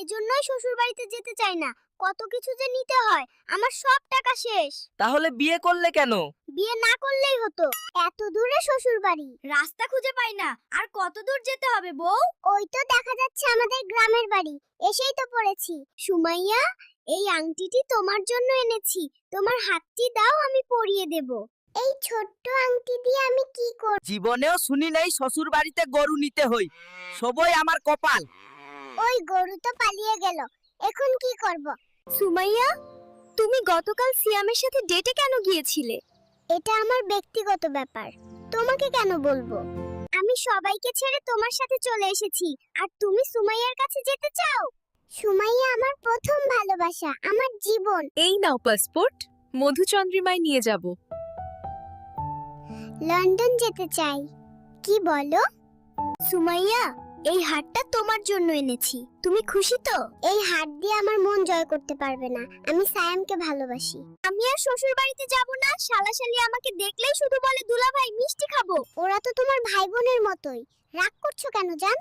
এজন্যই শ্বশুর বাড়িতে যেতে চাই না। কত কিছু যে নিতে হয়, আমার সব টাকা শেষ। তাহলে বিয়ে করলে কেন? বিয়ে না করলেই হতো। এত দূরে শ্বশুর বাড়ি, রাস্তা খুঁজে পাই না। আর কত দূর যেতে হবে বউ? ওই তো দেখা যাচ্ছে আমাদের গ্রামের বাড়ি, এসেই তো পড়েছি। সুমাইয়া, এই আংটিটি তোমার জন্য এনেছি। তোমার হাতটি দাও, আমি পরিয়ে দেব। এই ছোট্ট আংটি দিয়ে আমি কি করব? জীবনেও শুনি নাই শ্বশুর বাড়িতে গরু নিতে হই। সবই আমার কপাল। ওই গরু তো পালিয়ে গেল, এখন কি করব? সুমাইয়া, তুমি গতকাল সিয়ামের সাথে ডেটে কেন গিয়েছিলে? এটা আমার ব্যক্তিগত ব্যাপার, তোমাকে কেন বলবো? আমি সবাইকে ছেড়ে তোমার সাথে চলে এসেছি, আর তুমি সুমাইয়ার কাছে যেতে চাও? সুমাইয়া আমার প্রথম ভালোবাসা, আমার জীবন। এই নাও পাসপোর্ট, মধুচন্দ্রিমায় নিয়ে যাব। লন্ডন যেতে চাই। কি বলো? সুমাইয়া, এই হারটা তোমার জন্য এনেছি। তুমি খুশি তো? এই হার দিয়ে আমার মন জয় করতে পারবে না। আমি সায়ামকে ভালোবাসি। আমি আর শ্বশুর বাড়িতে যাব না। শালাশালি আমাকে দেখলেই শুধু বলে দুলাভাই মিষ্টি খাবো। ওরা তো তোমার ভাই বোনের মতোই। রাগ করছো কেন জান?